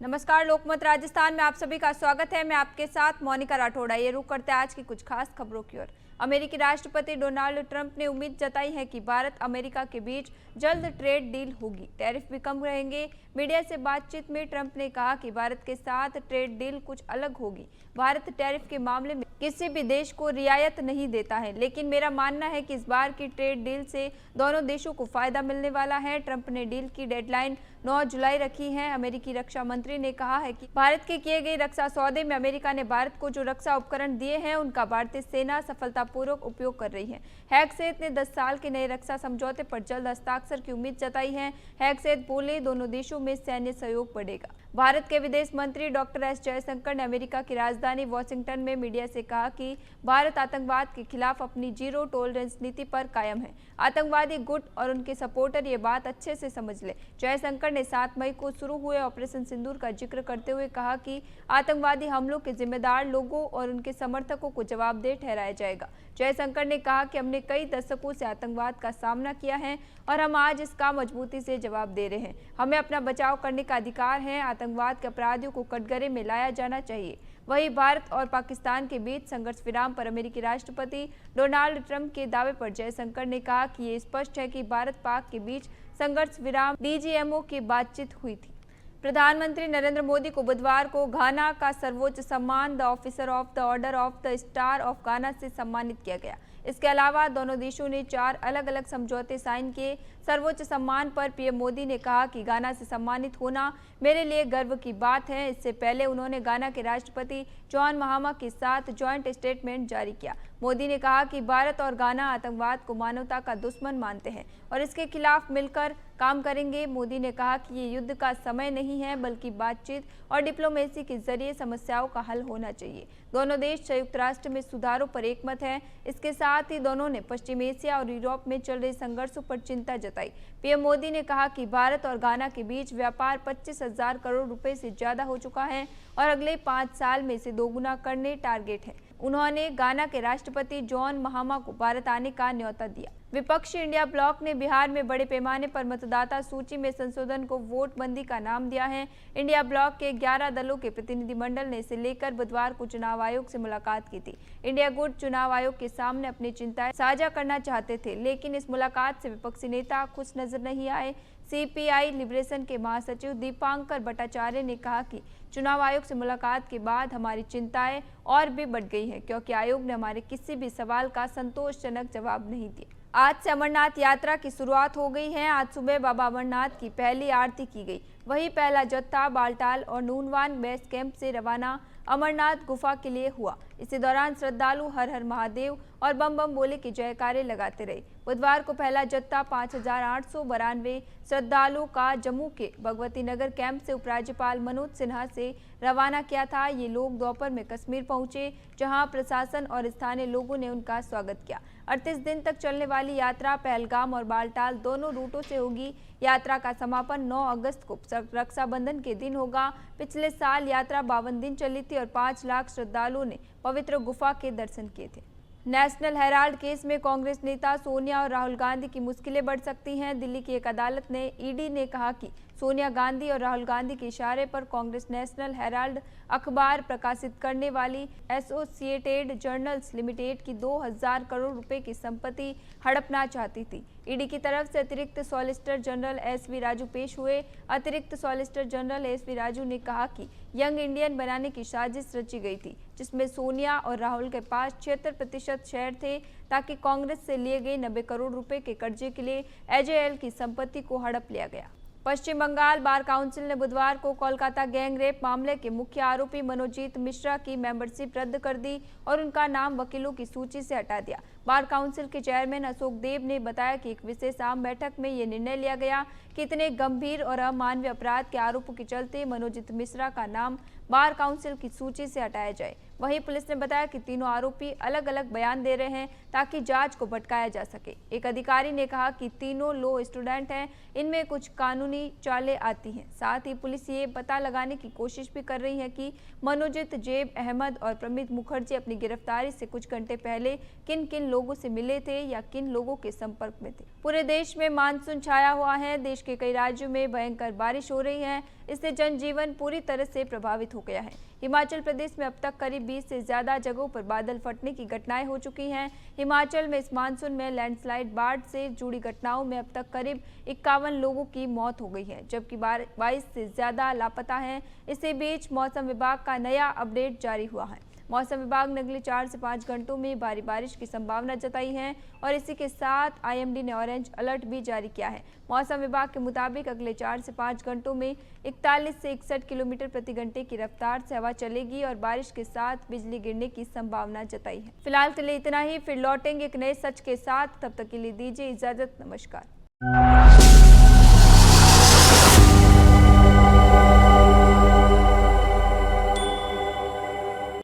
नमस्कार, लोकमत राजस्थान में आप सभी का स्वागत है। मैं आपके साथ मोनिका राठौड़। ये रुक करते हैं आज की कुछ खास खबरों की ओर। अमेरिकी राष्ट्रपति डोनाल्ड ट्रंप ने उम्मीद जताई है कि भारत अमेरिका के बीच जल्द ट्रेड डील होगी, टैरिफ भी कम रहेंगे। मीडिया से बातचीत में ट्रंप ने कहा कि भारत के साथ ट्रेड डील कुछ अलग होगी। भारत टैरिफ के मामले में किसी भी देश को रियायत नहीं देता है, लेकिन मेरा मानना है कि इस बार की ट्रेड डील से दोनों देशों को फायदा मिलने वाला है। ट्रंप ने डील की डेडलाइन 9 जुलाई रखी है। अमेरिकी रक्षा मंत्री ने कहा है कि भारत के किए गए रक्षा सौदे में अमेरिका ने भारत को जो रक्षा उपकरण दिए हैं उनका भारतीय सेना सफलतापूर्वक उपयोग कर रही है। हैगसेथ ने 10 साल के नए रक्षा समझौते पर जल्द हस्ताक्षर की उम्मीद जताई है। हैगसेथ बोले, दोनों देशों में सैन्य सहयोग बढ़ेगा। भारत के विदेश मंत्री डॉक्टर एस जयशंकर ने अमेरिका की राजधानी वॉशिंगटन में मीडिया से कहा कि भारत आतंकवाद के खिलाफ अपनी जीरो टॉलरेंस नीति पर कायम है। आतंकवादी गुट और उनके सपोर्टर ये बात अच्छे से समझ ले। जयशंकर ने 7 मई को शुरू हुए ऑपरेशन सिंदूर का जिक्र करते हुए कहा कि आतंकवादी हमलों के जिम्मेदार लोगों और उनके समर्थकों को जवाबदेह ठहराया जाएगा। जयशंकर ने कहा कि हमने कई दशकों से आतंकवाद का सामना किया है और हम आज इसका मजबूती से जवाब दे रहे हैं। हमें अपना बचाव करने का अधिकार है। आतंकवाद के अपराधियों को कटघरे में लाया जाना चाहिए। वहीं भारत और पाकिस्तान के बीच संघर्ष विराम पर अमेरिकी राष्ट्रपति डोनाल्ड ट्रंप के दावे पर जयशंकर ने कहा कि ये स्पष्ट है कि भारत पाक के बीच संघर्ष विराम डीजीएमओ की बातचीत हुई थी। प्रधानमंत्री नरेंद्र मोदी को बुधवार को घाना का सर्वोच्च सम्मान the officer of the order of the star of घाना से सम्मानित किया गया। इसके अलावा दोनों देशों ने 4 अलग अलग समझौते साइन किए। सर्वोच्च सम्मान पर पीएम मोदी ने कहा कि घाना से सम्मानित होना मेरे लिए गर्व की बात है। इससे पहले उन्होंने घाना के राष्ट्रपति जॉन महामा के साथ जॉइंट स्टेटमेंट जारी किया। मोदी ने कहा कि भारत और घाना आतंकवाद को मानवता का दुश्मन मानते हैं और इसके खिलाफ मिलकर काम करेंगे। मोदी ने कहा कि ये युद्ध का समय नहीं है, बल्कि बातचीत और डिप्लोमेसी के जरिए समस्याओं का हल होना चाहिए। दोनों देश संयुक्त राष्ट्र में सुधारों पर एकमत हैं। इसके साथ ही दोनों ने पश्चिम एशिया और यूरोप में चल रहे संघर्षों पर चिंता जताई। पीएम मोदी ने कहा कि भारत और घाना के बीच व्यापार 25,000 करोड़ रुपए से ज्यादा हो चुका है और अगले 5 साल में इसे दोगुना करने टारगेट है। उन्होंने घाना के राष्ट्रपति जॉन महामा को भारत आने का न्योता दिया। विपक्षी इंडिया ब्लॉक ने बिहार में बड़े पैमाने पर मतदाता सूची में संशोधन को वोटबंदी का नाम दिया है। इंडिया ब्लॉक के 11 दलों के प्रतिनिधिमंडल ने इसे लेकर बुधवार को चुनाव आयोग से मुलाकात की थी। इंडिया गुट चुनाव आयोग के सामने अपनी चिंताएं साझा करना चाहते थे, लेकिन इस मुलाकात से विपक्षी नेता खुश नजर नहीं आए। सीपीआई लिबरेशन के महासचिव दीपांकर भट्टाचार्य ने कहा कि चुनाव आयोग से मुलाकात के बाद हमारी चिंताएं और भी बढ़ गई हैं, क्योंकि आयोग ने हमारे किसी भी सवाल का संतोषजनक जवाब नहीं दिया। आज से अमरनाथ यात्रा की शुरुआत हो गई है। आज सुबह बाबा अमरनाथ की पहली आरती की गई। वहीं पहला जत्था बालटाल और नूनवान बेस कैंप से रवाना अमरनाथ गुफा के लिए हुआ। इसी दौरान श्रद्धालु हर हर महादेव और बम बम बोले के जयकारे लगाते रहे। बुधवार को पहला जत्था 5,892 श्रद्धालुओं का जम्मू के भगवती नगर कैंप से उपराज्यपाल मनोज सिन्हा से रवाना किया था। ये लोग दोपहर में कश्मीर पहुंचे, जहां प्रशासन और स्थानीय लोगों ने उनका स्वागत किया। 38 दिन तक चलने वाली यात्रा पहलगाम और बालटाल दोनों रूटों से होगी। यात्रा का समापन 9 अगस्त को रक्षाबंधन के दिन होगा। पिछले साल यात्रा 52 दिन चली थी और 5 लाख श्रद्धालुओं ने पवित्र गुफा के दर्शन किए थे। नेशनल हेराल्ड केस में कांग्रेस नेता सोनिया और राहुल गांधी की मुश्किलें बढ़ सकती हैं। दिल्ली की एक अदालत ने ईडी ने कहा कि सोनिया गांधी और राहुल गांधी के इशारे पर कांग्रेस नेशनल हेराल्ड अखबार प्रकाशित करने वाली एसोसिएटेड जर्नल्स लिमिटेड की 2,000 करोड़ रुपए की संपत्ति हड़पना चाहती थी। ईडी की तरफ से अतिरिक्त सॉलिसिटर जनरल एसवी राजू पेश हुए। अतिरिक्त सॉलिसिटर जनरल एसवी राजू ने कहा कि यंग इंडियन बनाने की साजिश रची गई थी, जिसमें सोनिया और राहुल के पास 76% शेयर थे, ताकि कांग्रेस से लिए गए 90 करोड़ रुपए के कर्जे के लिए एजेएल की संपत्ति को हड़प लिया गया। पश्चिम बंगाल बार काउंसिल ने बुधवार को कोलकाता गैंग रेप मामले के मुख्य आरोपी मनोजीत मिश्रा की मेंबरशिप रद्द कर दी और उनका नाम वकीलों की सूची से हटा दिया। बार काउंसिल के चेयरमैन अशोक देव ने बताया कि एक विशेष आम बैठक में ये निर्णय लिया गया कि इतने गंभीर और अमानवीय अपराध के आरोपों के चलते मनोजीत मिश्रा का नाम बार काउंसिल की सूची से हटाया जाए। वहीं पुलिस ने बताया कि तीनों आरोपी अलग अलग बयान दे रहे हैं ताकि जांच को भटकाया जा सके। एक अधिकारी ने कहा कि तीनों लॉ स्टूडेंट हैं, इनमें कुछ कानूनी चालें आती हैं। साथ ही पुलिस ये पता लगाने की कोशिश भी कर रही है कि मनोजित, जेब अहमद और प्रमित मुखर्जी अपनी गिरफ्तारी से कुछ घंटे पहले किन किन लोगों से मिले थे या किन लोगों के संपर्क में थे। पूरे देश में मानसून छाया हुआ है। देश के कई राज्यों में भयंकर बारिश हो रही है, इससे जनजीवन पूरी तरह से प्रभावित हो गया है। हिमाचल प्रदेश में अब तक करीब 20 से ज्यादा जगहों पर बादल फटने की घटनाएं हो चुकी हैं। हिमाचल में इस मानसून में लैंडस्लाइड, बाढ़ से जुड़ी घटनाओं में अब तक करीब 51 लोगों की मौत हो गई है, जबकि 22 से ज्यादा लापता हैं। इसी बीच मौसम विभाग का नया अपडेट जारी हुआ है। मौसम विभाग ने अगले 4 से 5 घंटों में भारी बारिश की संभावना जताई है और इसी के साथ आईएमडी ने ऑरेंज अलर्ट भी जारी किया है। मौसम विभाग के मुताबिक अगले 4 से 5 घंटों में 41 से 61 किलोमीटर प्रति घंटे की रफ्तार से हवा चलेगी और बारिश के साथ बिजली गिरने की संभावना जताई है। फिलहाल के लिए इतना ही, फिर लौटेंगे एक नए सच के साथ। तब तक के लिए दीजिए इजाजत। नमस्कार।